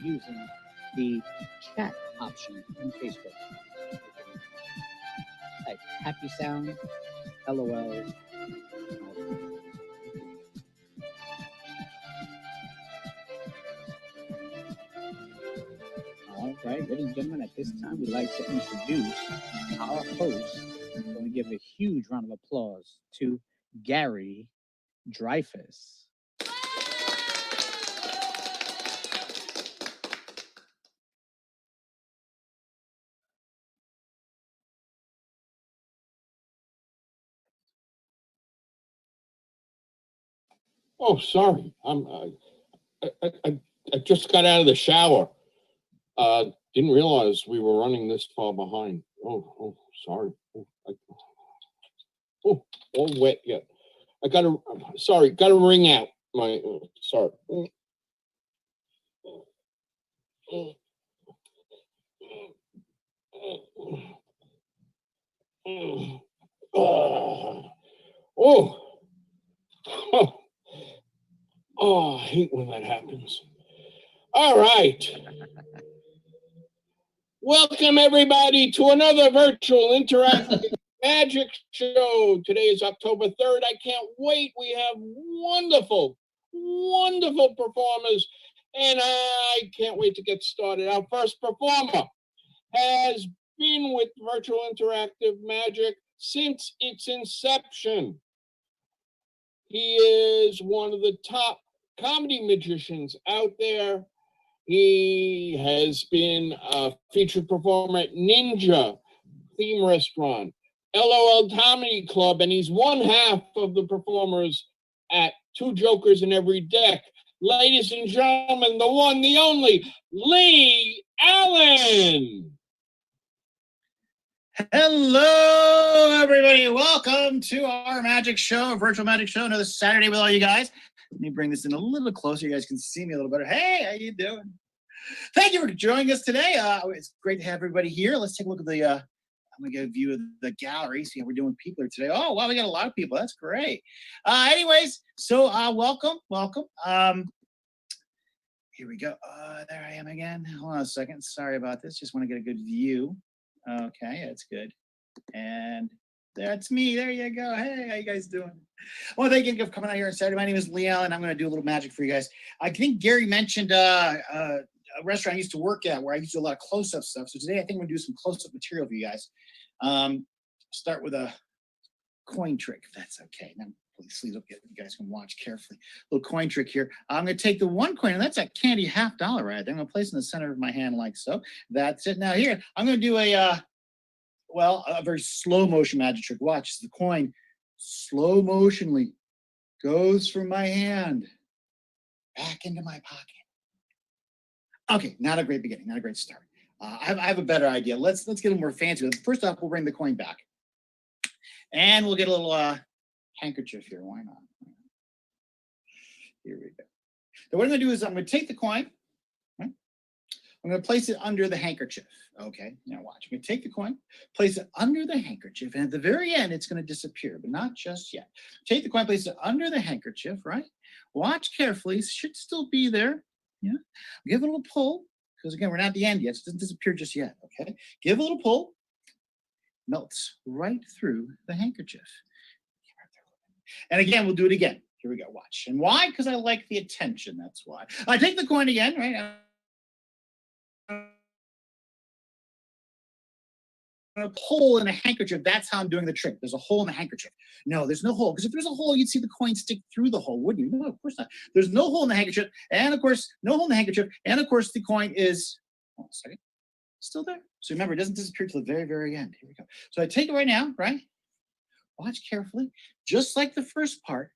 using the chat option in Facebook. Type happy sound, LOL. All right, ladies and gentlemen, at this time, we'd like to introduce our host. I'm going to give a huge round of applause to Gary Dreyfus. Oh, sorry. I just got out of the shower. Didn't realize we were running this far behind. Oh, sorry. All wet yet. Got to wring out my, sorry. Oh, I hate when that happens. All right. Welcome, everybody, to another virtual interactive magic show. Today is October 3rd. I can't wait. We have wonderful, wonderful performers, and I can't wait to get started. Our first performer has been with virtual interactive magic since its inception. He is one of the top comedy magicians out there. He has been a featured performer at Ninja Theme Restaurant, LOL Comedy Club, and he's one half of the performers at Two Jokers in Every Deck. Ladies and gentlemen, the one, the only, Lee Allen. Hello, everybody. Welcome to our magic show, a virtual magic show, another Saturday with all you guys. Let me bring this in a little closer. You guys can see me a little better. Hey, how you doing? Thank you for joining us today. It's great to have everybody here. Let's take a look at the, I'm going to get a view of the gallery, see how we're doing people here today. Oh, wow, we got a lot of people. That's great. Anyways, so welcome. Here we go. There I am again. Hold on a second. Sorry about this. Just want to get a good view. Okay, that's good. And that's me. There you go. Hey, how you guys doing? Well, thank you for coming out here on Saturday. My name is Lee Allen. I'm going to do a little magic for you guys. I think Gary mentioned a restaurant I used to work at where I used to do a lot of close-up stuff. So today I think I'm going to do some close-up material for you guys. Start with a coin trick, if that's okay. Now, please look at you guys can watch carefully. Little coin trick here. I'm going to take the one coin, and that's a candy $50 right there. I'm going to place it in the center of my hand like so. That's it. Now here, I'm going to do a very slow motion magic trick. Watch as the coin slow motionly goes from my hand back into my pocket. Okay, not a great beginning, not a great start. I have a better idea. Let's get a little more fancy. First off, we'll bring the coin back. And we'll get a little handkerchief here. Why not? Here we go. So what I'm going to do is I'm going to take the coin. Right? I'm going to place it under the handkerchief. Okay, now watch. I'm going to take the coin, place it under the handkerchief, and at the very end, it's going to disappear, but not just yet. Take the coin, place it under the handkerchief, right? Watch carefully. It should still be there. Yeah. Give it a little pull, because again, we're not at the end yet. So it doesn't disappear just yet. Okay. Give a little pull. Melts right through the handkerchief. And again, we'll do it again. Here we go. Watch. And why? Because I like the attention. That's why. I take the coin again, right? A hole in a handkerchief. That's how I'm doing the trick. There's a hole in the handkerchief. No, there's no hole. Because if there's a hole, you'd see the coin stick through the hole, wouldn't you? No, of course not. There's no hole in the handkerchief. And of course, no hole in the handkerchief. And of course, the coin is, hold on a second, still there. So remember, it doesn't disappear till the very, very end. Here we go. So I take it right now, right? Watch carefully. Just like the first part,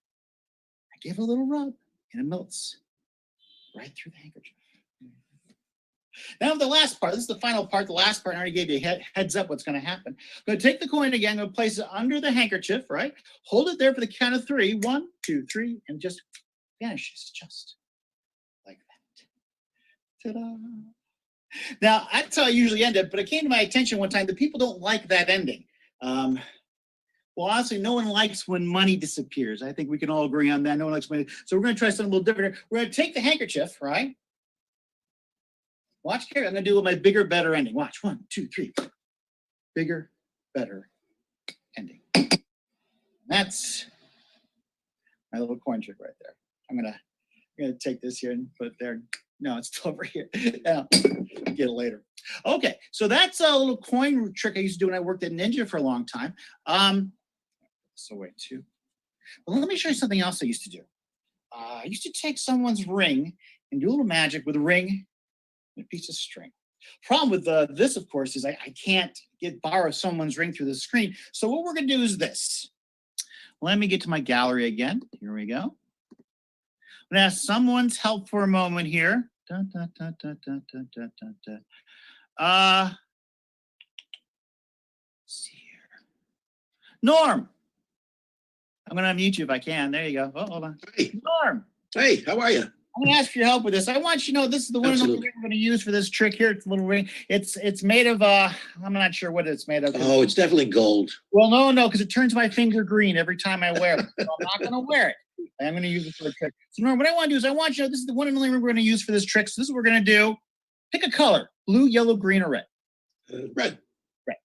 I give it a little rub and it melts right through the handkerchief. Now the last part, this is the final part, the last part, I already gave you a heads up what's going to happen. I'm going to take the coin again, I'm going to place it under the handkerchief, right? Hold it there for the count of 3. 1, 2, 3, and just vanishes just like that. Ta-da! Now, that's how I usually end it, but it came to my attention one time that people don't like that ending. Well, honestly, no one likes when money disappears. I think we can all agree on that. No one likes money. So we're going to try something a little different. We're going to take the handkerchief, right? Watch carefully. I'm gonna do my bigger, better ending. Watch. 1, 2, 3. Bigger, better ending. That's my little coin trick right there. I'm gonna take this here and put it there. No, it's still over here. I'll get it later. Okay, so that's a little coin trick I used to do when I worked at Ninja for a long time. So wait, too. Well, let me show you something else I used to do. I used to take someone's ring and do a little magic with a ring and a piece of string. Problem with this, of course, is I can't borrow someone's ring through the screen. So what we're gonna do is this. Let me get to my gallery again. Here we go. I'm gonna ask someone's help for a moment here. See here. Norm. I'm gonna unmute you if I can. There you go. Oh, hold on. Hey. Norm. Hey, how are you? I'm gonna ask for your help with this. I want you to know this is the one and only Absolutely. ring we're gonna use for this trick here. It's a little ring. It's made of I'm not sure what it's made of. Oh, it's definitely gold. Well, no, because it turns my finger green every time I wear it. So I'm not gonna wear it. I'm gonna use it for a trick. So Norm, what I want to do is I want you to know this is the one and only ring we're gonna use for this trick. So this is what we're gonna do. Pick a color: blue, yellow, green, or red. Red. Red.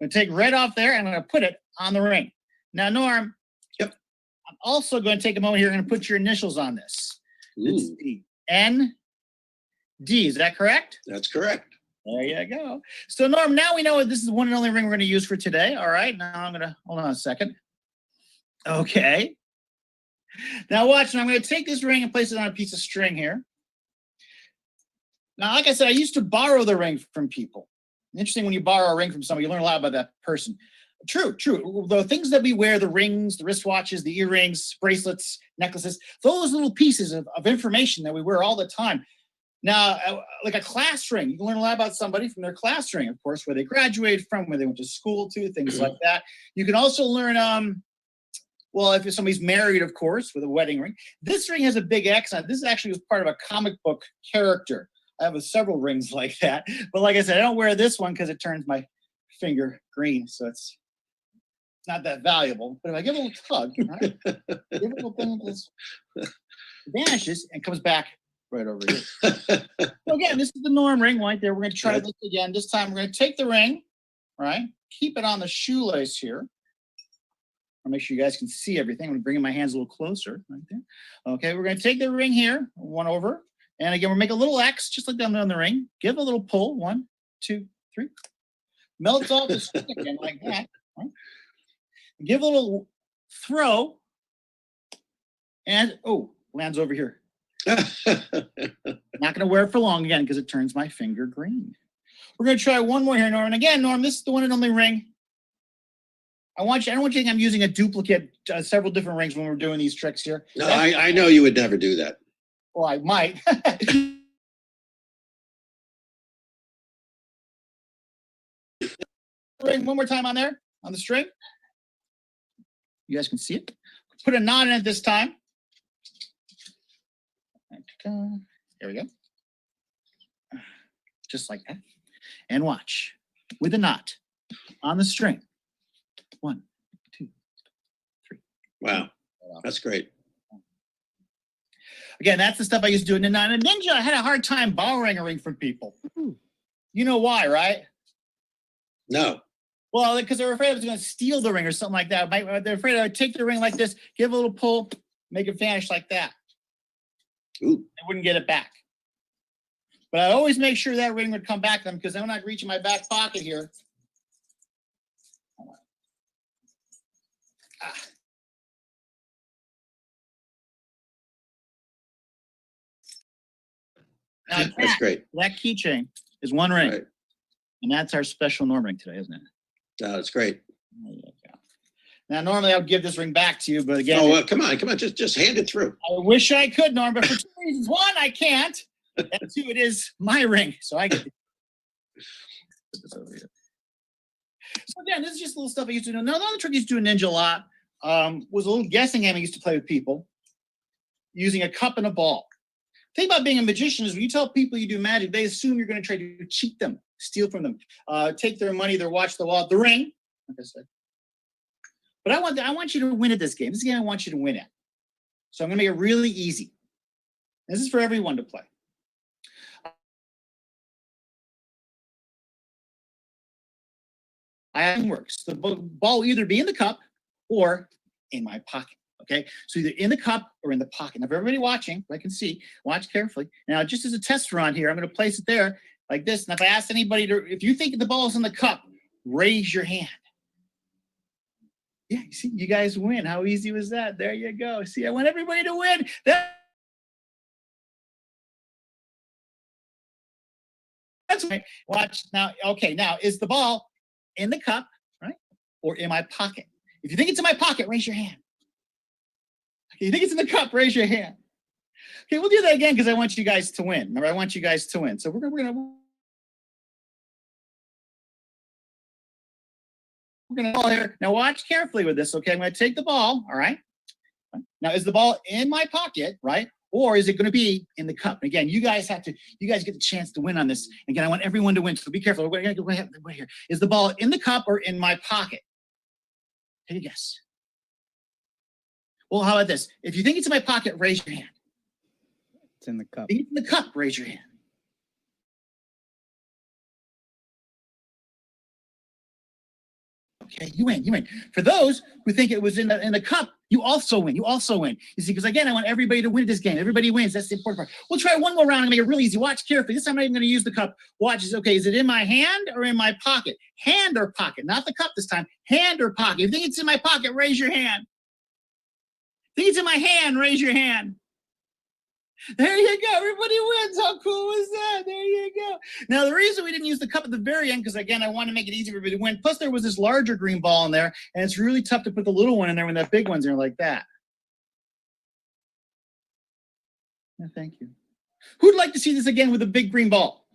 I'm gonna take red off there and I'm gonna put it on the ring. Now, Norm. Yep. I'm also going to take a moment here and put your initials on this. It's Ooh, the ND. Is that correct? that's correct. There you go. So, Norm, now we know this is the one and only ring we're going to use for today. All right. Now I'm going to hold on a second. Okay. Now, watch. Now I'm going to take this ring and place it on a piece of string here. Now, like I said, I used to borrow the ring from people. Interesting, when you borrow a ring from somebody, you learn a lot about that person. True. The things that we wear, the rings, the wristwatches, the earrings, bracelets, necklaces, those little pieces of information that we wear all the time. Now, like a class ring, you can learn a lot about somebody from their class ring, of course, where they graduated from, where they went to school to, things like that. You can also learn, well, if somebody's married, of course, with a wedding ring. This ring has a big X on it. This actually was part of a comic book character. I have several rings like that. But like I said, I don't wear this one because it turns my finger green, so it's not that valuable. But if I give it a little tug, right, give it a little thing, it vanishes and comes back right over here. So again, this is the Norm ring right there. We're going to try this again. This time we're going to take the ring, right? Keep it on the shoelace here. I'll make sure you guys can see everything. I'm going to bring my hands a little closer right there. Okay, we're going to take the ring here, one over. And again, we'll make a little X, just like down on the ring. Give a little pull, 1, 2, 3. Melts off the stick again like that. Right? Give a little throw. And, lands over here. Not going to wear it for long again because it turns my finger green. We're going to try one more here, Norm. And again, Norm, this is the one and only ring. I don't want you to think I'm using a duplicate, several different rings when we're doing these tricks here. No, I know you would never do that. Well, I might. Ring one more time on there, on the string. You guys can see it. Put a knot in it this time. There we go. Just like that. And watch. With a knot on the string. 1, 2, 3. Wow, that's great. Again, that's the stuff I used to do in Ninja. I had a hard time borrowing a ring from people. You know why, right? No. Well, because they were afraid I was going to steal the ring or something like that. They're afraid I would take the ring like this, give a little pull, make it vanish like that. Ooh. I wouldn't get it back. But I always make sure that ring would come back to them because then when I reach in my back pocket here. Now, That's great. That keychain is one ring. Right. And that's our special Norm ring today, isn't it? No, it's great. There you go. Now, normally I would give this ring back to you, but again, Oh, come on, just hand it through. I wish I could, Norm, but for 2 reasons. 1, I can't. And 2, it is my ring, so I get to put this over here. So again, this is just little stuff I used to do. Now, another trick I used to do in Ninja a lot was a little guessing game I used to play with people using a cup and a ball. The thing about being a magician is when you tell people you do magic, they assume you're going to try to cheat them, steal from them, take their money, their watch, their wallet, the ring, like I said. But I want you to win at this game. This is a game I want you to win at. So I'm going to make it really easy. This is for everyone to play. I have works. The ball will either be in the cup or in my pocket. Okay, so either in the cup or in the pocket. Now, for everybody watching, I can see, watch carefully. Now, just as a test run here, I'm going to place it there like this. And if I ask anybody if you think the ball is in the cup, raise your hand. Yeah, you see, you guys win. How easy was that? There you go. See, I want everybody to win. That's right. Watch now. Okay, now is the ball in the cup, right, or in my pocket? If you think it's in my pocket, raise your hand. Okay, you think it's in the cup? Raise your hand. Okay, we'll do that again because I want you guys to win. Remember, I want you guys to win. So we're gonna ball here. Now watch carefully with this. Okay, I'm gonna take the ball. All right. Now is the ball in my pocket, right? Or is it going to be in the cup? Again, you guys get the chance to win on this. Again, I want everyone to win, so be careful. We're going to go ahead here. Is the ball in the cup or in my pocket? Take a guess. Well, how about this? If you think it's in my pocket, raise your hand. It's in the cup. If it's in the cup, raise your hand. Okay, you win, you win. For those who think it was in the cup, you also win. You also win. You see, because again, I want everybody to win this game. Everybody wins. That's the important part. We'll try one more round and make it really easy. Watch carefully. This time I'm not even going to use the cup. Watch. Okay, is it in my hand or in my pocket? Hand or pocket? Not the cup this time. Hand or pocket? If you think it's in my pocket, raise your hand. Think it's in my hand, raise your hand. There you go. Everybody wins. How cool was that? There you go. Now, the reason we didn't use the cup at the very end, because again, I want to make it easy for everybody to win. Plus, there was this larger green ball in there, and it's really tough to put the little one in there when that big one's there like that. No, thank you. Who'd like to see this again with a big green ball?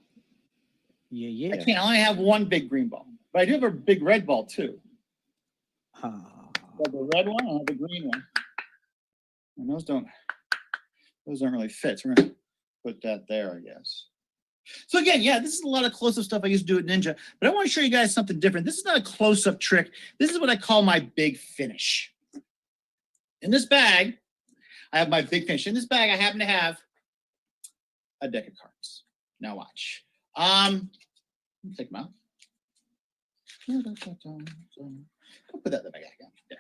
Yeah. I can't. I only have one big green ball, but I do have a big red ball too. I have the red one and I have the green one. And those don't really fit. So we're going to put that there, I guess. So again, yeah, this is a lot of close-up stuff I used to do at Ninja, but I want to show you guys something different. This is not a close-up trick. This is what I call my big finish. In this bag, I have my big finish. In this bag, I happen to have a deck of cards. Now watch. Take them out. I'll put that in the bag again. There.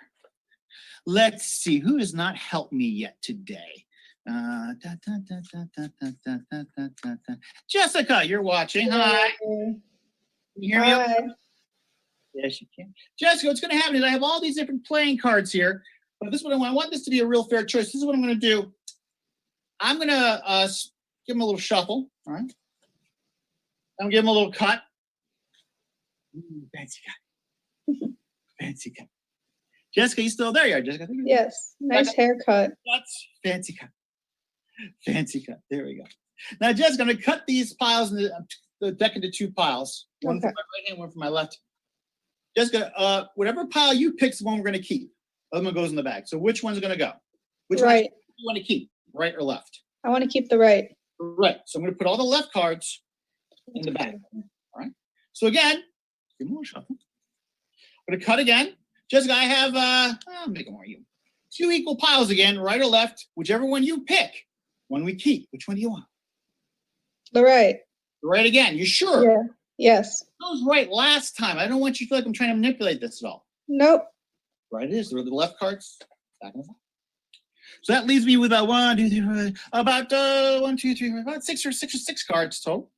Let's see, who has not helped me yet today? Jessica, you're watching. Hi. Can you hear me? Hi. Yes, you can. Jessica, what's going to happen is I have all these different playing cards here, but this is what I want. I want this to be a real fair choice. This is what I'm going to do. I'm going to give them a little shuffle. All right. I'm going to give them a little cut. Fancy cut. Fancy cut. Jessica, you still there? You are, Jessica. Yes, nice haircut. That's fancy cut. Fancy cut. There we go. Now, Jessica, I'm going to cut these piles in the deck into two piles. One for my right hand, one for my left. Jessica, whatever pile you pick is the one we're going to keep. The other one goes in the bag. So which one's going to go? Which one do you want to keep? Right or left? I want to keep the right. Right. So I'm going to put all the left cards in the bag. All right. So again, give me a shuffle. I'm going to cut again. Jessica, I have, I'll make it more you. Two equal piles again, right or left, whichever one you pick. One we keep. Which one do you want? The right. The right again. You sure? Yeah. Yes. I was right last time. I don't want you to feel like I'm trying to manipulate this at all. Nope. Right it is. The left cards. Back and forth. So that leaves me with about 1, 2, 3, 4, about 1, 2, 3, 4, about six cards total.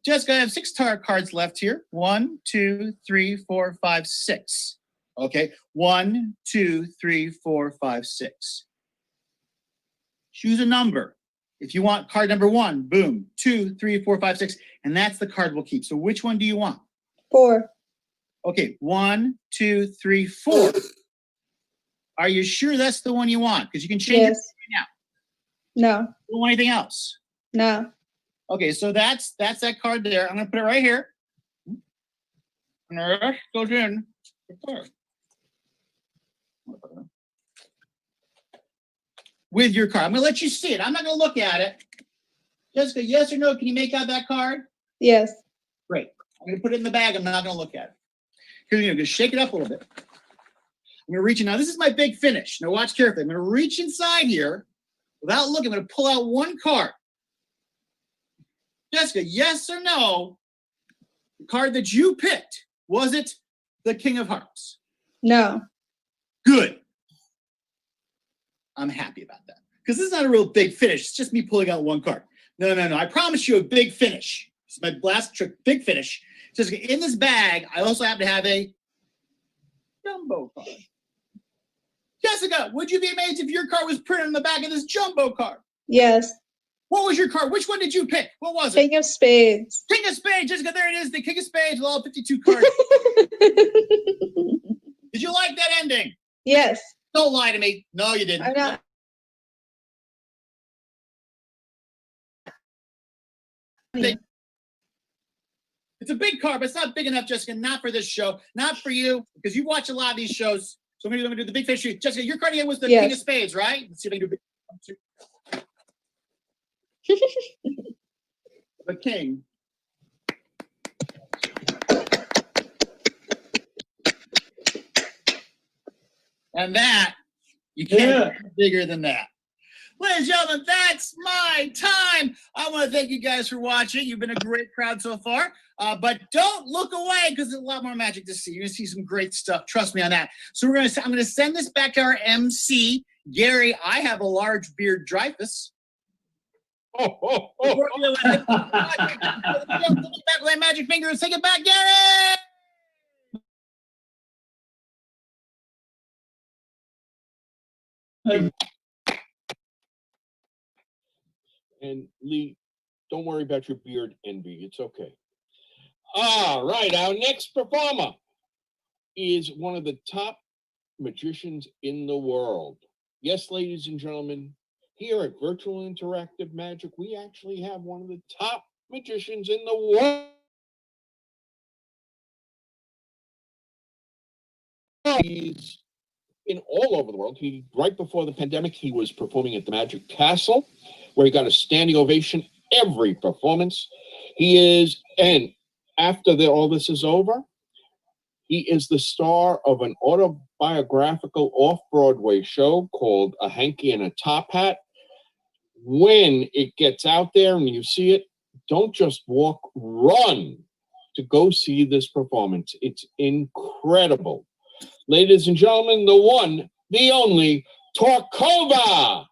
Jessica, I have 6 cards left here. 1, 2, 3, 4, 5, 6. Okay, 1, 2, 3, 4, 5, 6. Choose a number. If you want card number 1, boom, 2, 3, 4, 5, 6, and that's the card we'll keep. So which one do you want? 4. Okay, 1, 2, 3, 4. Are you sure that's the one you want? Because you can change it right now. No. Don't want anything else. No. Okay, so that's that card there. I'm gonna put it right here. And the rest goes in the card. With your card. I'm going to let you see it. I'm not going to look at it. Jessica, yes or no? Can you make out that card? Yes. Great. I'm going to put it in the bag. I'm not going to look at it. Here you go. Just shake it up a little bit. I'm going to reach in. Now, this is my big finish. Now, watch carefully. I'm going to reach inside here without looking. I'm going to pull out one card. Jessica, yes or no? The card that you picked, was it the King of Hearts? No. Good. I'm happy about that. Because this is not a real big finish. It's just me pulling out one card. No. I promise you a big finish. It's my last trick, big finish. Just in this bag, I also have to have a jumbo card. Jessica, would you be amazed if your card was printed on the back of this jumbo card? Yes. What was your card? Which one did you pick? What was it? King of Spades. King of Spades. Jessica, there it is. The King of Spades with all 52 cards. Did you like that ending? Yes. Don't lie to me. No, you didn't. I'm not. It's a big card, but it's not big enough, Jessica. Not for this show. Not for you, because you watch a lot of these shows. So I'm going to do the big fish. Jessica, your card again was the Yes. King of Spades, right? Let's see if I can do the King. And that, you can't get bigger than that. Ladies and gentlemen, that's my time. I want to thank you guys for watching. You've been a great crowd so far. But don't look away because there's a lot more magic to see. You're going to see some great stuff. Trust me on that. So I'm going to send this back to our MC, Gary. I have a large beard, Dreyfus. Back with my magic finger and take it back, Gary. And Lee, don't worry about your beard envy. It's okay. All right, our next performer is one of the top magicians in the world. Yes, ladies and gentlemen, here at Virtual Interactive Magic, we actually have one of the top magicians in the world. He's in all over the world. Right before the pandemic, he was performing at the Magic Castle, where he got a standing ovation every performance. And after all this is over, he is the star of an autobiographical off-Broadway show called A Hanky and a Top Hat. When it gets out there and you see it, don't just walk, run to go see this performance. It's incredible. Ladies and gentlemen, the one, the only, Torkova.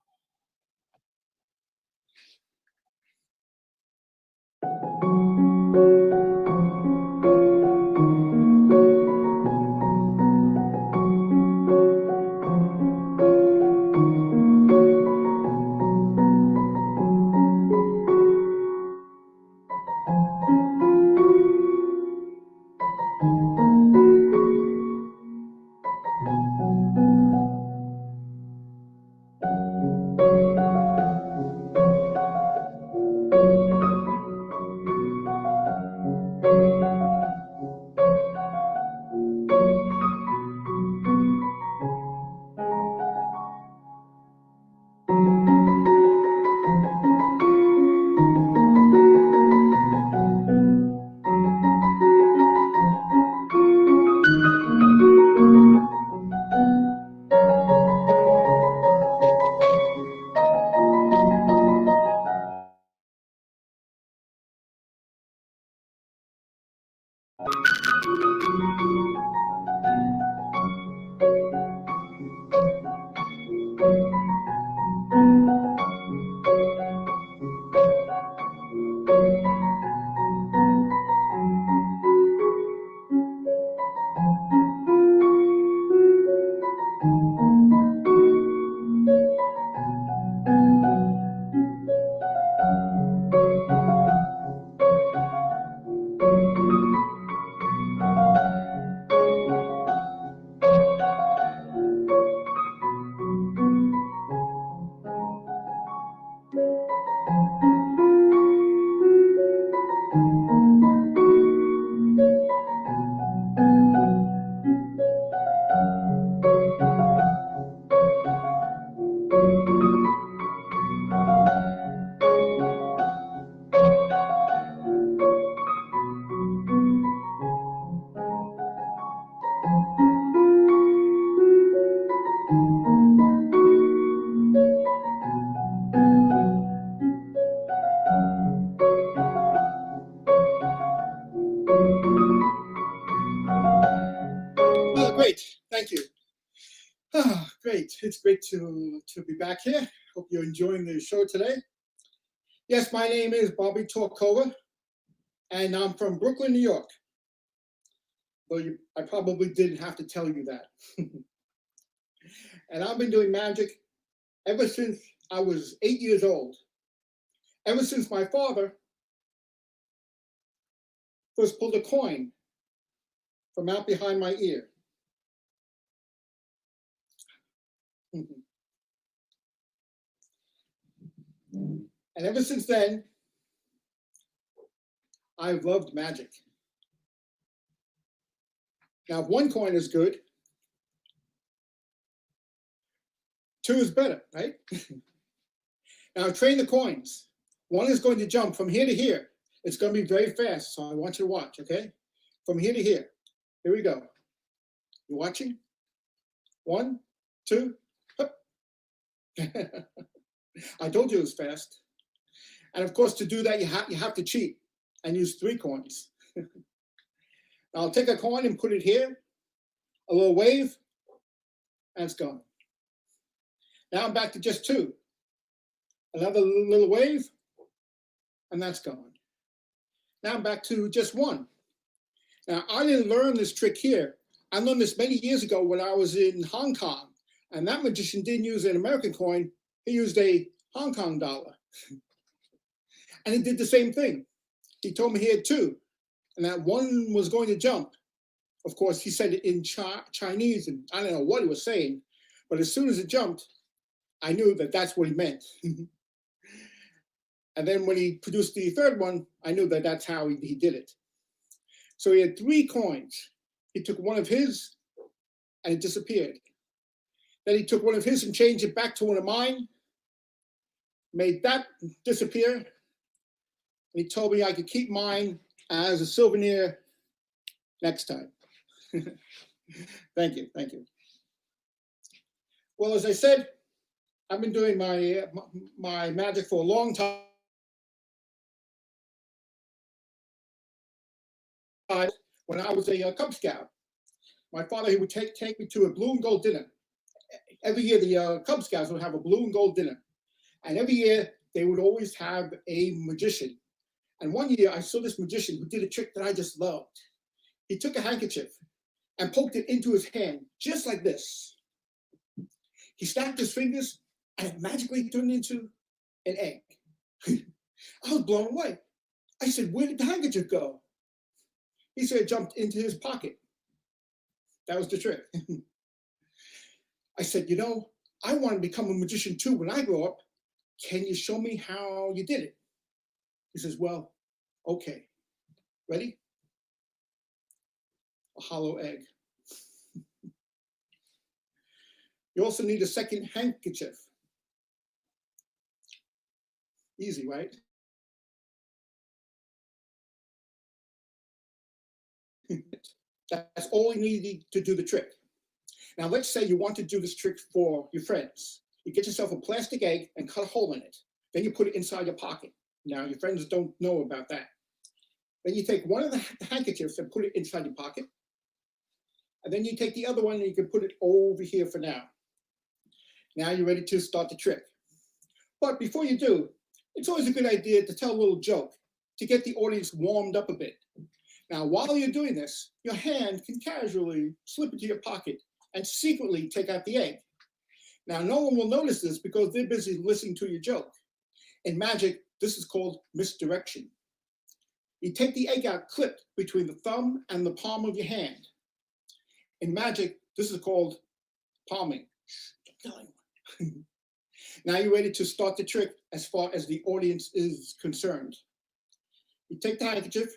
Great, thank you. Ah, great, it's great to be back here. Hope you're enjoying the show today. Yes, my name is Bobby Torkova, and I'm from Brooklyn, New York. Well, I probably didn't have to tell you that. And I've been doing magic ever since I was 8 years old. Ever since my father first pulled a coin from out behind my ear. And ever since then, I've loved magic. Now, if one coin is good, two is better, right? Now, train the coins. One is going to jump from here to here. It's going to be very fast, so I want you to watch, okay? From here to here. Here we go. You watching? 1, 2, up. I told you it was fast. And of course, to do that, you have to cheat and use 3 coins. Now, I'll take a coin and put it here, a little wave, and it's gone. Now I'm back to just 2. Another little wave, and that's gone. Now I'm back to just 1. Now, I didn't learn this trick here. I learned this many years ago when I was in Hong Kong, and that magician didn't use an American coin, he used a Hong Kong dollar. And he did the same thing. He told me he had 2, and that one was going to jump. Of course, he said it in Chinese, and I don't know what he was saying, but as soon as it jumped, I knew that that's what he meant. And then when he produced the 3rd one, I knew that that's how he did it. So he had 3 coins. He took one of his, and it disappeared. Then he took one of his and changed it back to one of mine, made that disappear, and he told me I could keep mine as a souvenir next time. Thank you, thank you. Well, as I said, I've been doing my magic for a long time. When I was a Cub Scout, my father, he would take me to a blue and gold dinner. Every year, the Cub Scouts would have a blue and gold dinner. And every year, they would always have a magician. And one year, I saw this magician who did a trick that I just loved. He took a handkerchief and poked it into his hand, just like this. He snapped his fingers, and it magically turned into an egg. I was blown away. I said, where did the handkerchief go? He said it jumped into his pocket. That was the trick. I said, you know, I want to become a magician too when I grow up. Can you show me how you did it? He says, well, okay. Ready? A hollow egg. You also need a second handkerchief. Easy, right? That's all you need to do the trick. Now, let's say you want to do this trick for your friends. You get yourself a plastic egg and cut a hole in it. Then you put it inside your pocket. Now, your friends don't know about that. Then you take one of the handkerchiefs and put it inside your pocket. And then you take the other one and you can put it over here for now. Now you're ready to start the trick. But before you do, it's always a good idea to tell a little joke to get the audience warmed up a bit. Now, while you're doing this, your hand can casually slip into your pocket and secretly take out the egg. Now, no one will notice this because they're busy listening to your joke. In magic, this is called misdirection. You take the egg out clipped between the thumb and the palm of your hand. In magic, this is called palming. Now you're ready to start the trick as far as the audience is concerned. You take the handkerchief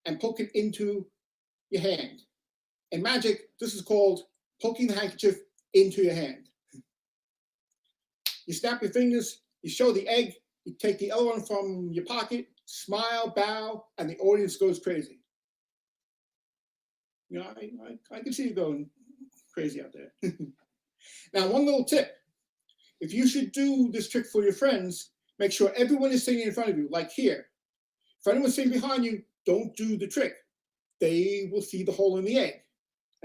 and poke it into your hand. In magic, this is called poking the handkerchief into your hand. You snap your fingers, you show the egg, you take the other one from your pocket, smile, bow, and the audience goes crazy. You know, I can see you going crazy out there. Now, one little tip. If you should do this trick for your friends, make sure everyone is sitting in front of you, like here. If anyone's sitting behind you, don't do the trick. They will see the hole in the egg,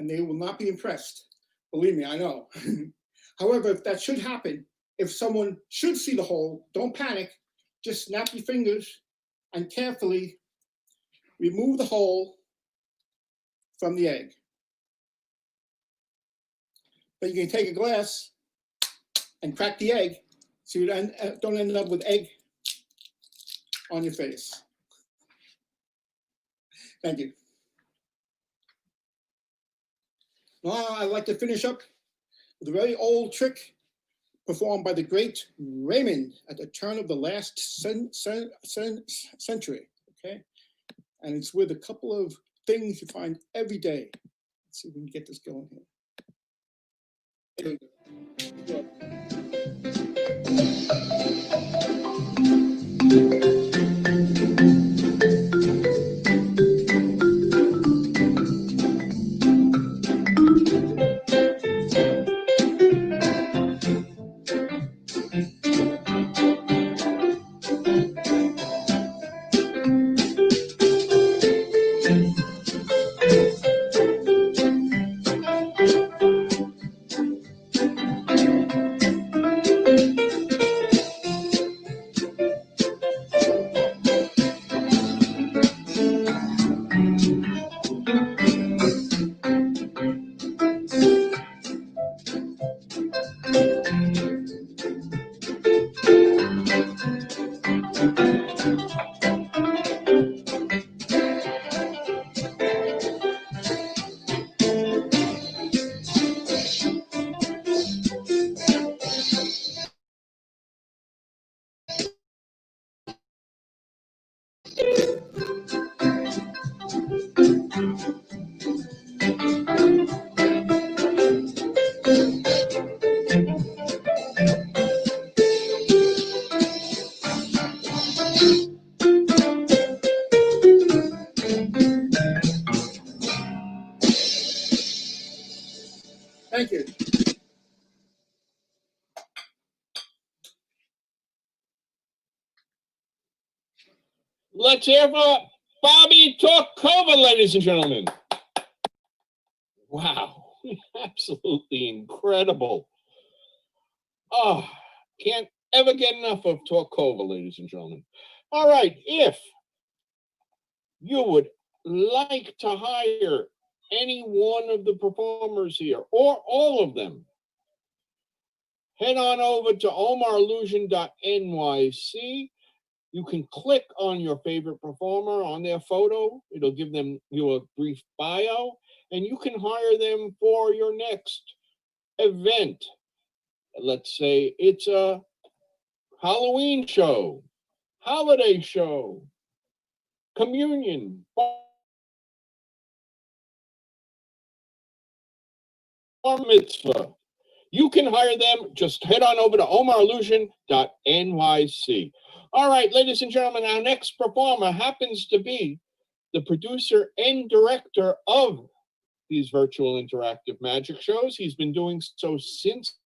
and they will not be impressed. Believe me, I know. However, if that should happen, if someone should see the hole, don't panic. Just snap your fingers and carefully remove the hole from the egg. But you can take a glass and crack the egg so you don't end up with egg on your face. Thank you. Now I'd like to finish up with a very old trick performed by the great Raymond at the turn of the last century, okay? And it's with a couple of things you find every day. Let's see if we can get this going here. Here we go. Thank you. Let's hear for Bobby Torkova, ladies and gentlemen. Wow, absolutely incredible. Oh, can't ever get enough of Torkova, ladies and gentlemen. All right, if you would like to hire any one of the performers here, or all of them, head on over to omarillusion.nyc. You can click on your favorite performer on their photo. It'll give them you a brief bio, and you can hire them for your next event. Let's say it's a Halloween show, holiday show, communion, bar mitzvah. You can hire them. Just head on over to omarillusion.nyc. All right, ladies and gentlemen, our next performer happens to be the producer and director of these virtual interactive magic shows. He's been doing so since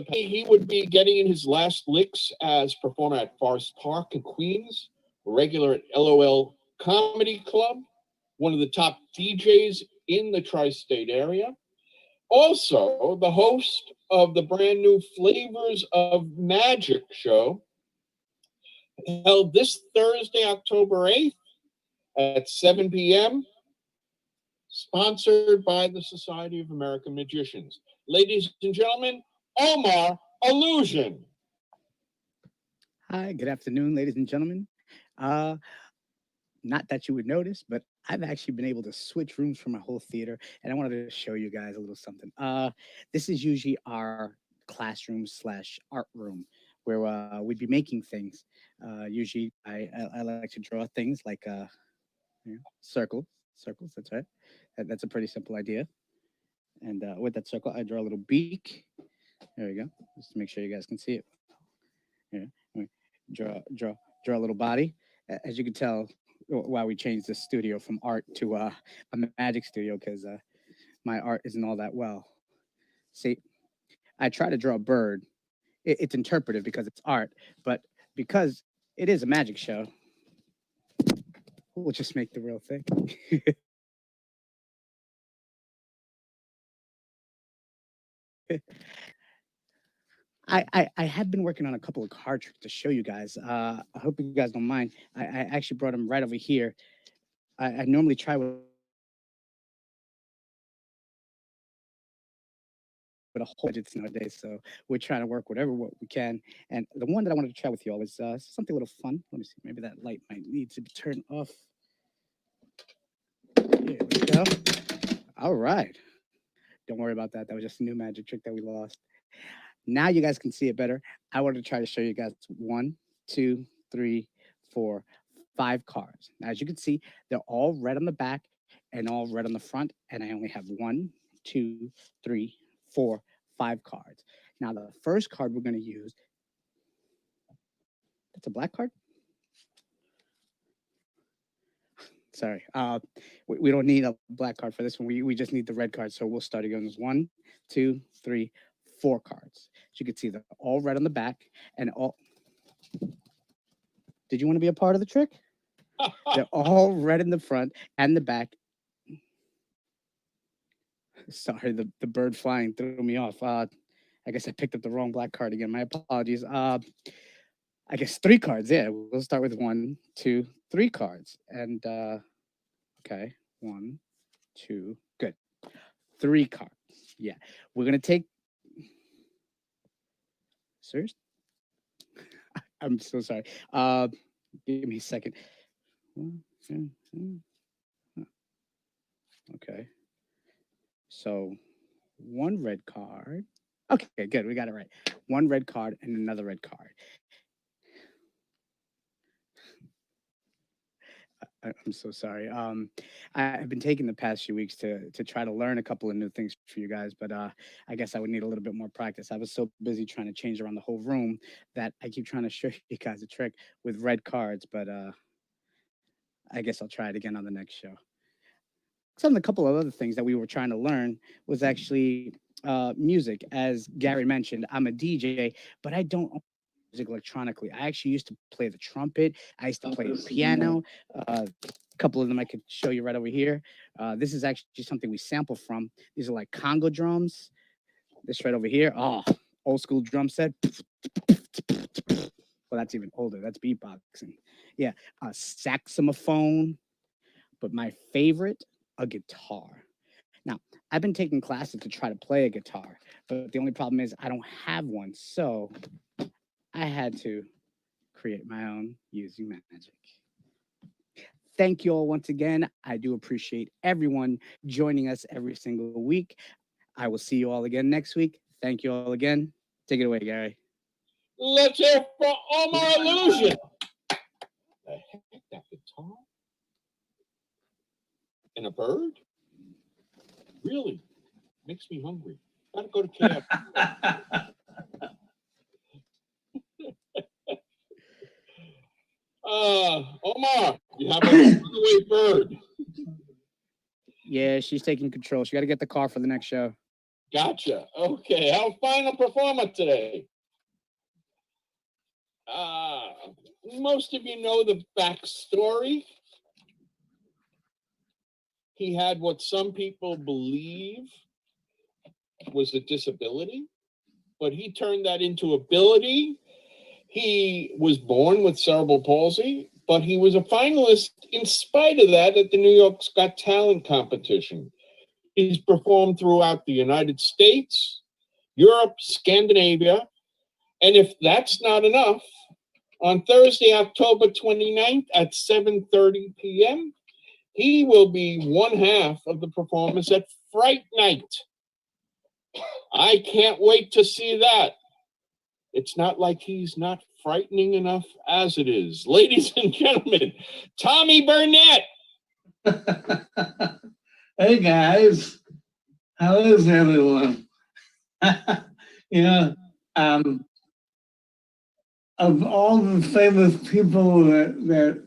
he would be getting in his last licks as performer at Forest Park in Queens, a regular at LOL Comedy Club, one of the top DJs in the tri-state area. Also, the host of the brand new Flavors of Magic show, held this Thursday, October 8th at 7 p.m., sponsored by the Society of American Magicians. Ladies and gentlemen, Omar Illusion. Hi, good afternoon, ladies and gentlemen. Not that you would notice, but I've actually been able to switch rooms for my whole theater, and I wanted to show you guys a little something. This is usually our classroom / art room where we'd be making things. Usually, I like to draw things like circles. That's right. That's a pretty simple idea. And with that circle, I draw a little beak. There we go. Just to make sure you guys can see it. Here, draw a little body. As you can tell, why we changed the studio from art to a magic studio, because my art isn't all that well. See, I try to draw a bird. It's interpretive because it's art, but because it is a magic show, We'll just make the real thing. I have been working on a couple of card tricks to show you guys. I hope you guys don't mind. I actually brought them right over here. I normally try with a whole budgets nowadays, so we're trying to work whatever what we can. And the one that I wanted to try with y'all is something a little fun. Let me see. Maybe that light might need to be turned off. Here we go. All right. Don't worry about that. That was just a new magic trick that we lost. Now you guys can see it better. I wanted to try to show you guys 1, 2, 3, 4, 5 cards. Now, as you can see, they're all red on the back and all red on the front. And I only have 1, 2, 3, 4, 5 cards. Now, the first card we're going to use, that's a black card. Sorry. We don't need a black card for this one. We just need the red card. So we'll start again. There's 1, 2, 3, 4 cards. As you can see, they're all red on the back and all. Did you want to be a part of the trick? They're all red in the front and the back. Sorry, the bird flying threw me off. I guess I picked up the wrong black card again. My apologies. I guess 3 cards. Yeah, we'll start with 1, 2, 3 cards. And okay, 1, 2, good. 3 cards. Yeah, we're gonna take. Serious? I'm so sorry. Give me a second. Okay. So 1 red card. Okay, good. We got it right. 1 red card and another red card. I'm so sorry. I've been taking the past few weeks to try to learn a couple of new things for you guys, but I guess I would need a little bit more practice. I was so busy trying to change around the whole room that I keep trying to show you guys a trick with red cards, but I guess I'll try it again on the next show. Some of the couple of other things that we were trying to learn was actually music. As Gary mentioned, I'm a DJ, but I don't own music electronically. I actually used to play the trumpet. I used to play the piano. A couple of them I could show you right over here. This is actually something we sample from. These are like Congo drums. This right over here. Oh, old school drum set. Well, that's even older. That's beatboxing. Yeah, a saxophone. But my favorite, a guitar. Now, I've been taking classes to try to play a guitar, but the only problem is I don't have one. So I had to create my own using magic. Thank you all once again. I do appreciate everyone joining us every single week. I will see you all again next week. Thank you all again. Take it away, Gary. Let's hear for Omar Illusion. The heck, that guitar? And a bird? Really? Makes me hungry. Gotta go to KFC. Omar, you have a runaway bird. Yeah, she's taking control. She got to get the car for the next show. Gotcha. Okay, our final performer today. Most of you know the backstory. He had what some people believe was a disability, but he turned that into ability. He was born with cerebral palsy, but he was a finalist in spite of that at the New York's Got Talent competition. He's performed throughout the United States, Europe, Scandinavia, and if that's not enough, on Thursday, October 29th at 7:30 p.m., he will be one half of the performance at Fright Night. I can't wait to see that. It's not like he's not frightening enough as it is. Ladies and gentlemen, Tommy Burnett. Hey guys, how is everyone? Of all the famous people that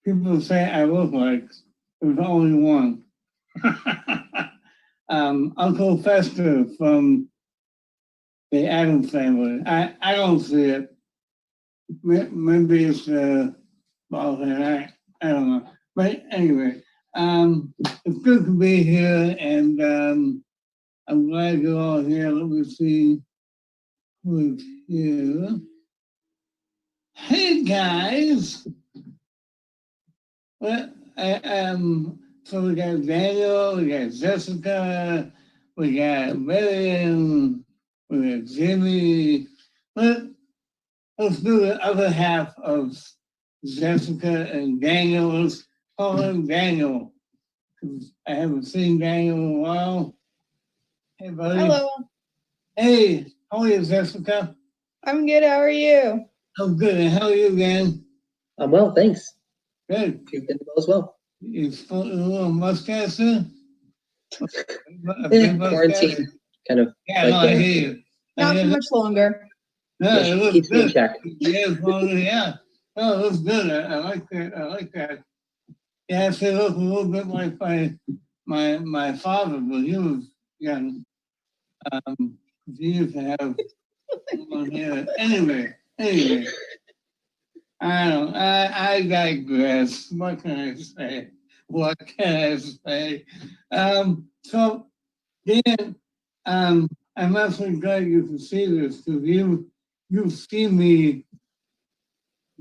people say I look like, there's only one. Uncle Fester from the Addams Family. I don't see it. Maybe it's bald head. I don't know. But anyway, it's good to be here, and I'm glad you're all here. Let me see who's here. Hey guys! Well, so we got Daniel, we got Jessica, we got Marion, we got Jimmy. Let's do the other half of Jessica and Daniel. Let's call him Daniel. I haven't seen Daniel in a while. Hey, buddy. Hello. Hey, how are you, Jessica? I'm good. How are you? I'm good. And how are you, Dan? I'm well, thanks. Good. You've been well as well. You sporting a little mustache there? A Eh, big mustache? quarantine, kind of. Yeah, like, no, I hear you. Not too much longer. No, yeah, it looks keeps me in good. check. Yeah, yeah. No, it looks good. I like that. I like that. Yeah, I actually look a little bit like my father, but he was young. He used to have one here. Anyway, I digress. What can I say? What can I say? So Dan, I'm actually glad you can see this because you've seen me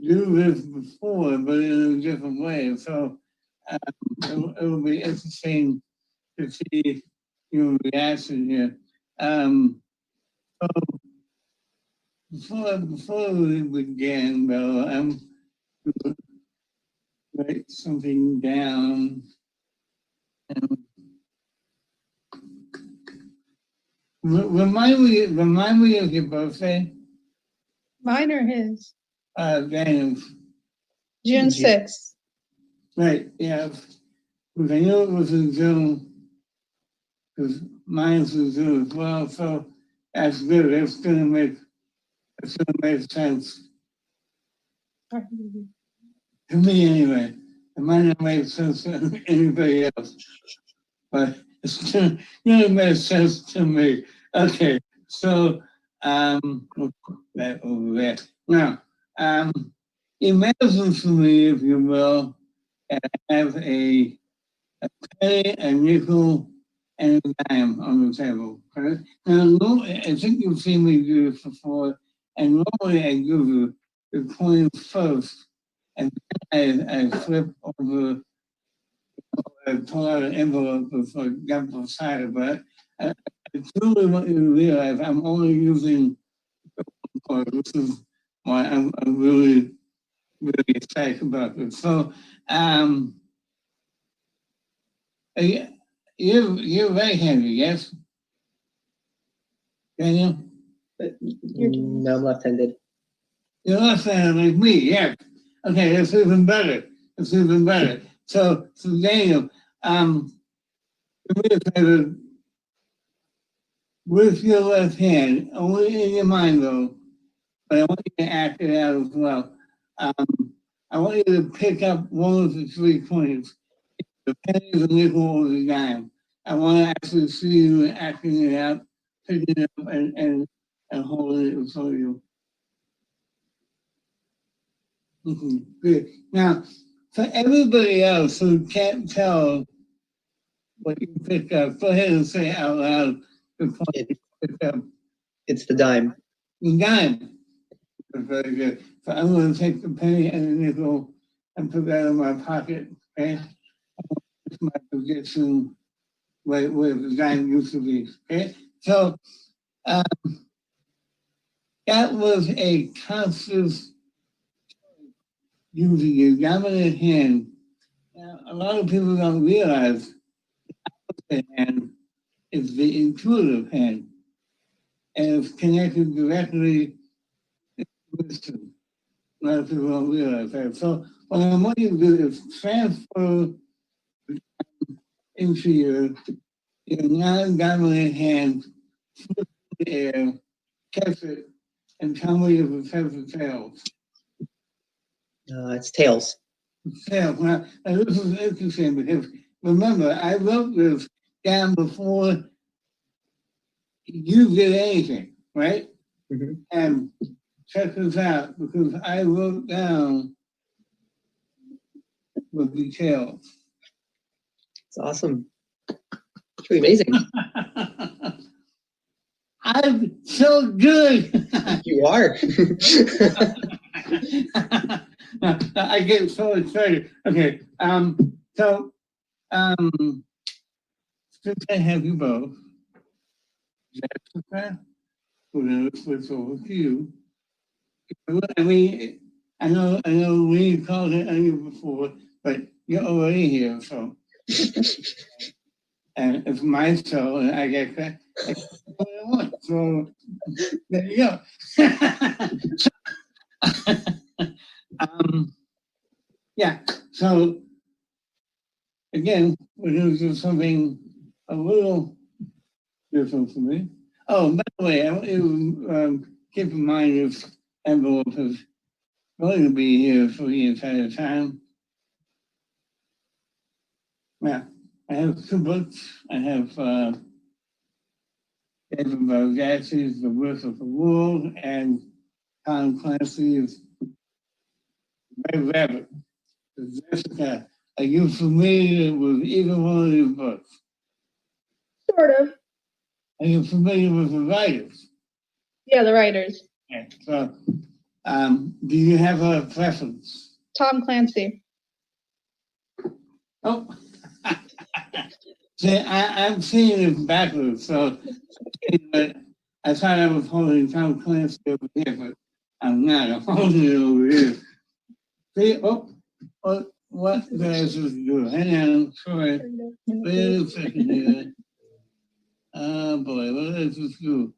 do this before, but in a different way. So it'll be interesting to see your reaction here. So before we begin, though, I'm going to write something down. Remind me of your birthday. Mine or his? Daniel. June 6th. Right, yeah. Because I knew it was in June, because mine's in June as well, so that's good. It's gonna make sense to me anyway. It might not make sense to anybody else, but it's gonna make sense to me. Okay, so we'll put that over there. Now, imagine for me, if you will, that I have a penny, a nickel, and a dime on the table. Okay? Now, I think you've seen me do this before, and normally I give you the coin first, and then I flip over, I pull out an envelope with a gap inside of it. I truly want you to realize I'm only using the one coin. This is why I'm really excited about this. So, you're right-handed, yes? Daniel? No, I'm left-handed. You're left-handed like me, yes. Okay, that's even better. That's even better. So Daniel, do me a favor, with your left hand, only in your mind though, but I want you to act it out as well. I want you to pick up one of the 3 coins, the penny, the nickel, or the dime. I want to actually see you acting it out, picking it up and holding it in front of you. Good. Now, for everybody else who can't tell what you picked up, go ahead and say out loud the coin you picked up. It's the dime. The dime. Very good. So I'm going to take the penny and the nickel and put that in my pocket. Okay. It's my position where the dime used to be. Okay. So that was a conscious using your dominant hand. Now, a lot of people don't realize the hand is the intuitive hand, and it's connected directly to wisdom. A lot of people don't realize that. So what I want you to do is transfer into your non-dominant hand, flip the air, catch it, and tell me if it's heads or tails. It's tails. Tails. Now, this is interesting because remember, I wrote this down before you did anything, right? Mm-hmm. And check this out, because I wrote down with details. It's awesome. It's really amazing. I'm so good. You are. I get so excited. Okay. So, since I have you both, Jessica, we're gonna switch over to you. I mean, I know we called it on you before, but you're already here, so. And it's my show, and I get that. So there you go. Yeah. So again, we're going to do something a little different for me. Oh, by the way, I want you to keep in mind this envelope is going to be here for the entire time. Yeah, I have 2 books. I have David Bargatze's The Birth of the World and Tom Clancy's Red Rabbit. Jessica, are you familiar with either one of these books? Sort of. Are you familiar with the writers? Yeah, the writers. Okay, so do you have a preference? Tom Clancy. Oh, see, I'm seeing it backwards. So anyway, I thought I was holding Tom Clancy over here, but I'm not. I'm holding it over here. See, what did I just do? Hang on, sorry. Wait a second here. Oh boy, what did I just do?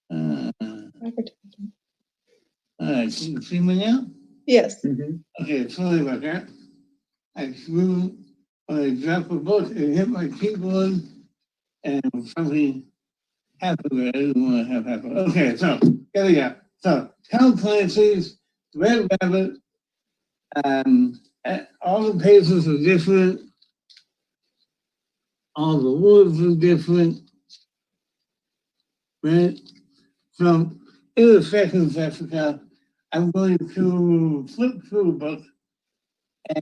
All right, can you see me now? Yes. Okay, sorry about that. I threw, when I dropped a book, it hit my keyboard, and something happened that I didn't want to have happen. Okay, so here we go. So, Tom Clancy's Red Rabbit. All the pages are different. All the words are different. Right? So, in a second, Jessica, I'm going to flip through the book,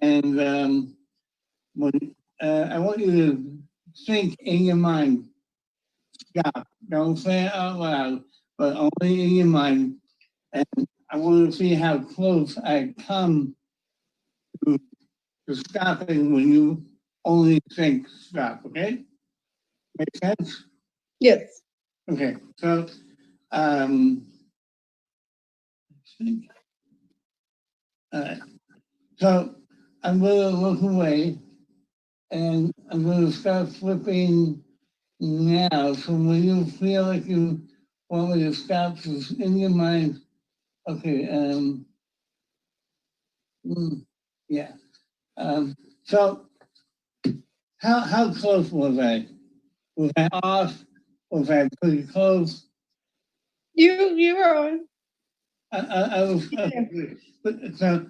and I want you to think in your mind. Stop. Don't say it out loud, but only in your mind. And I want to see how close I come to stopping when you only think stop, okay? Make sense? Yes. Okay, so so I'm gonna look away and I'm gonna start flipping now. So when you feel like you want me to stop, just in your mind, okay, yeah. So how close was I? Was I off? Was I pretty close? You were on. I was, but so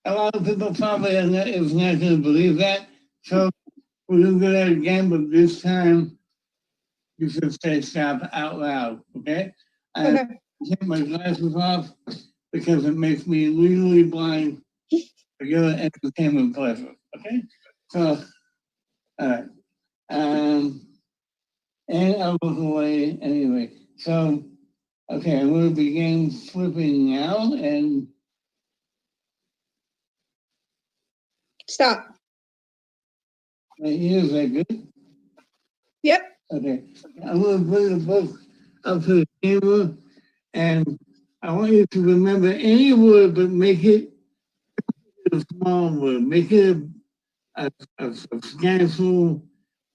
a lot of people probably is not going to believe that. So we're going to do that again, but this time you should say stop out loud, okay? I take my glasses off because it makes me legally blind for your entertainment pleasure, okay? So, all right. And I'll look away anyway. So, okay, I'm going to begin flipping now and Stop. my ears are good. Yep. Okay, I'm going to bring the book up to the camera and I want you to remember any word, but make it a small word. Make it a substantial,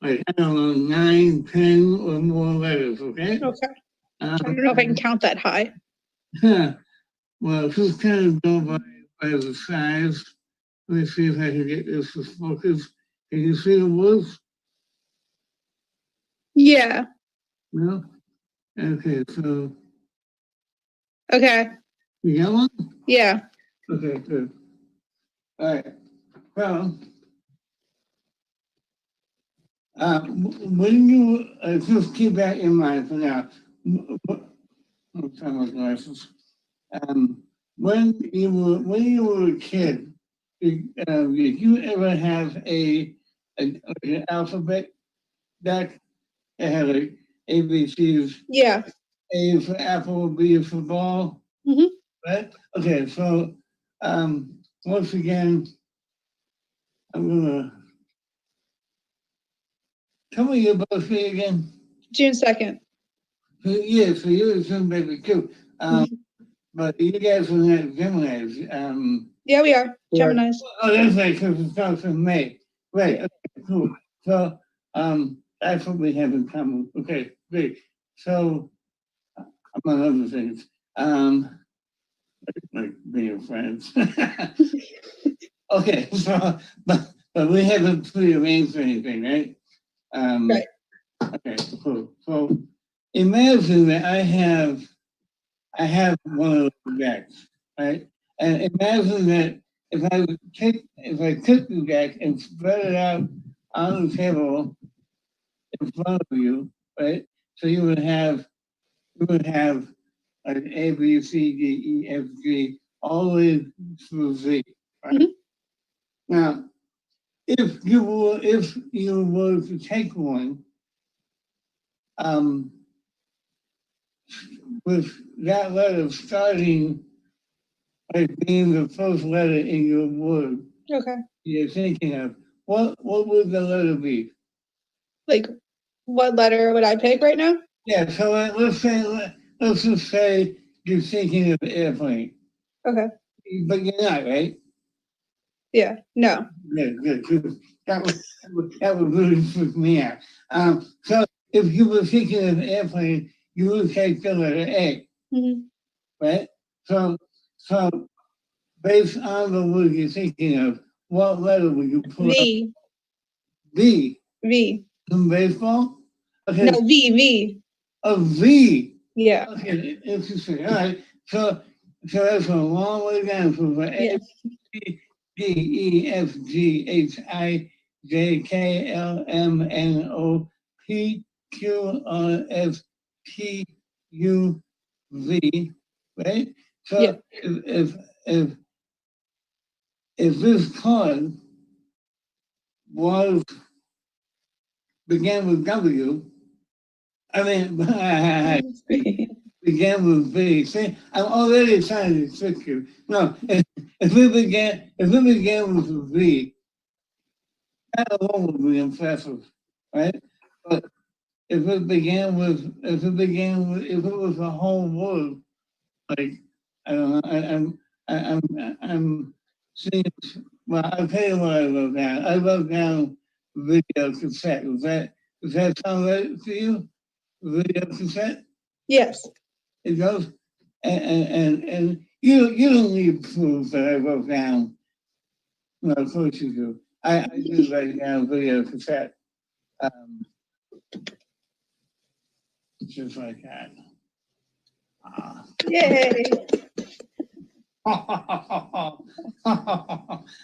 like, I don't know, 9, 10 or more letters, okay? Okay. I don't know if I can count that high. Well, just kind of go by the size. Let me see if I can get this to focus. Can you see the words? Yeah. No? Okay, so Okay. you got one? Yeah. Okay, good. All right. Well, when you just keep that in mind for now. I'm trying my glasses. when you were a kid, did you ever have an alphabet deck that had like ABCs? Yeah. A for apple, B for ball. Mhm. Right? Okay, so once again, I'm gonna tell me your birthday again. June 2nd. Yeah, so you're a June baby too. But you guys are not Geminis. Yeah, we are. We are. Geminis. Oh, that's right, because it starts in May. Right, okay, cool. So that's what we have in common. Okay, great. So among other things, like being friends. Okay, so but we haven't prearranged anything, right? Right. Okay, cool. So imagine that I have one of those decks, right? And imagine that if I took the deck and spread it out on the table in front of you, right? So you would have like A, B, C, D, E, F, G, all the way through Z, right? Mhm. Now, if you were to take one, with that letter starting like being the first letter in your word Okay. you're thinking of, what would the letter be? Like, what letter would I pick right now? Yeah, so let's just say you're thinking of airplane, Okay. but you're not, right? Yeah. No. Good, good, good. That would really freak me out. So if you were thinking of airplane, you would take the letter A, Mhm. right? So based on the word you're thinking of, what letter would you put up? V. V V. in baseball? Okay, No, V. a V. Yeah. Okay, interesting. All right. So that's a long way down from A, Yeah. B, D, E, F, G, H, I, J, K, L, M, N, O, P, Q, R, S, T, U, V, right? So Yeah. if this card began with W, I mean, began with B. See, I'm already trying to trick you. No, if it began with V, that alone would be impressive, right? But if it was a whole word, like I don't know, I'm seeing. Well, I'll tell you what I wrote down. I wrote down video cassette. Does that sound right to you? Video cassette? Yes. It goes, and you don't need proof that I wrote down. No, of course you do. I do write down video cassette, just like that. Yay.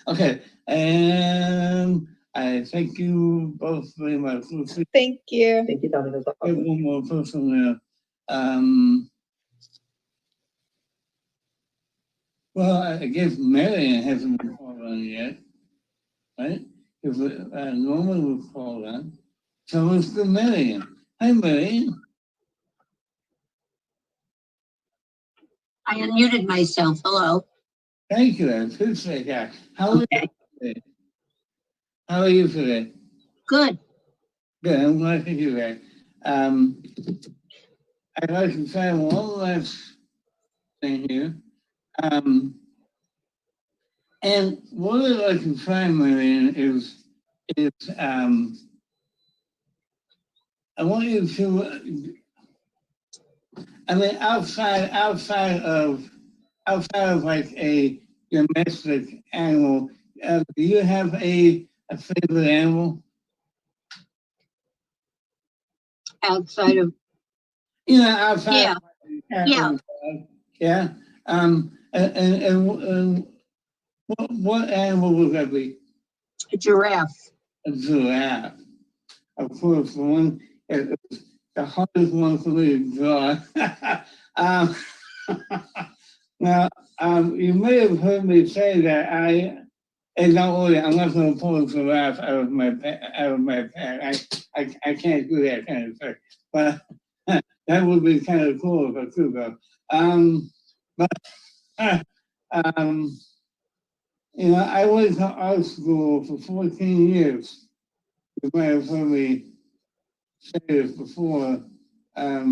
Okay, and I thank you both very much. Thank you. Thank you, Tommy. That's Get awesome. one more person there. Well, I guess Marion hasn't been called on yet, right? Because Norman was called on. So it's the Marion. Hi, Marion. I unmuted myself. Hello. Thank you. I appreciate that. How are Okay. you today? How are you today? Good. Good. I'm glad to hear that. I'd like to say one last thing here. And what I'd like to try, Marion, is I want you to, I mean, outside of like a domestic animal, do you have a favorite animal? Outside of, You know, outside. Yeah. Yeah. And what animal would that be? a giraffe. A giraffe. Of course, the one, the hardest one for me to draw. Now, you may have heard me say that I'm not going to pull a giraffe out of my pants. I can't do that kind of thing. But that would be kind of cool if I could go. But you know, I went to art school for 14 years. You might have heard me say this before. I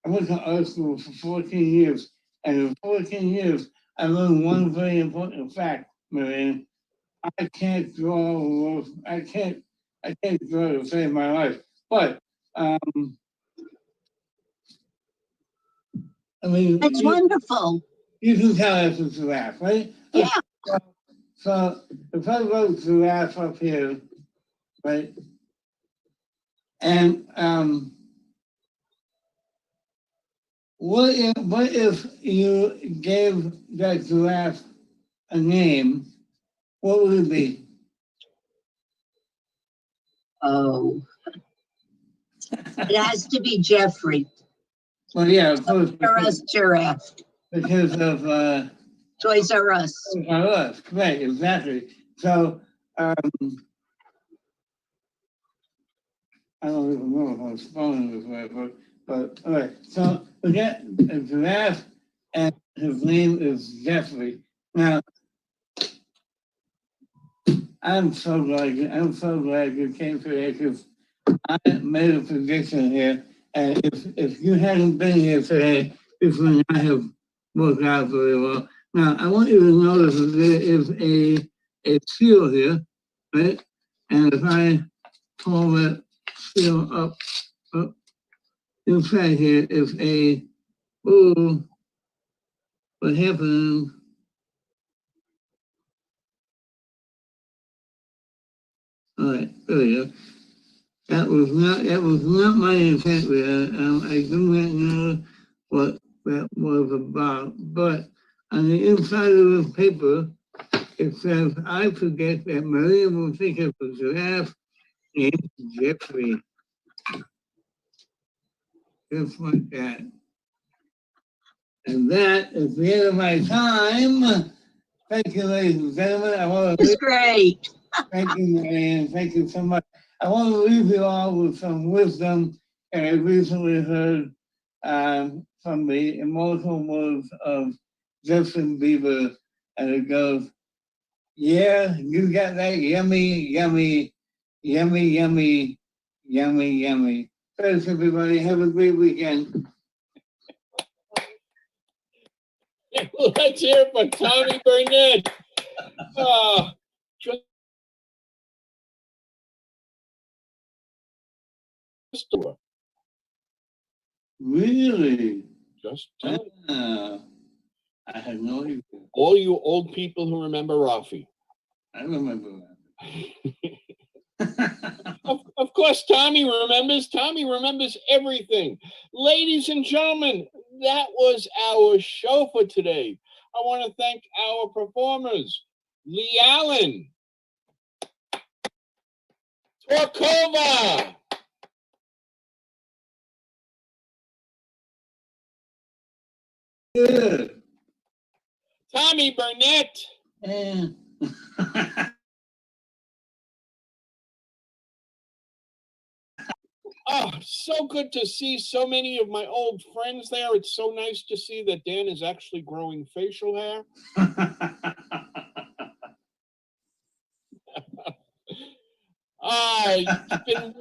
went to art school for 14 years, and in 14 years, I learned one very important fact, Marianne. I can't draw. I can't draw to save my life. But I mean, That's wonderful. you can tell it's a giraffe, right? Yeah. So if I wrote giraffe up here, right, and what if you gave that giraffe a name? What would it be? Oh, it has to be Jeffrey. Well, yeah, of course, Toys R Us giraffe. because of Toys R Us. us, right? Exactly. So I don't even know if I'm spelling this right, but all right. So we got a giraffe, and his name is Jeffrey. Now, I'm so glad you came today because I made a prediction here, and if you hadn't been here today, this would not have worked out very well. Now, I want you to notice that there is a seal here, right? And if I pull that seal up inside here is what happened? All right, there we go. That was not my intent there. I do not know what that was about, but on the inside of the paper, it says, I forget that Maria will think of a giraffe named Jeffrey. Just like that. And that is the end of my time. Thank you, ladies and gentlemen. I want to It's great. thank you, Marianne. Thank you so much. I want to leave you all with some wisdom. And I recently heard from the immortal words of Justin Bieber, and it goes, yeah, you got that yummy, yummy, yummy, yummy, yummy, yummy. Thanks, everybody. Have a great weekend. Let's hear it for Tommy Burnett. Just Really? Just tell you. I had no idea. All you old people who remember Rafi. I remember that. Of course, Tommy remembers. Tommy remembers everything. Ladies and gentlemen, that was our show for today. I want to thank our performers, Lee Allen, Torkova, Good. Tommy Burnett, And oh, so good to see so many of my old friends there. It's so nice to see that Dan is actually growing facial hair. It's been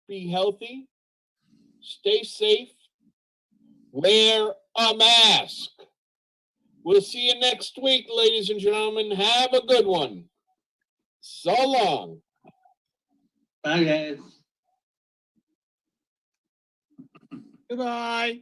be healthy, stay safe, wear a mask. We'll see you next week, ladies and gentlemen. Have a good one. So long. Bye, guys. Goodbye.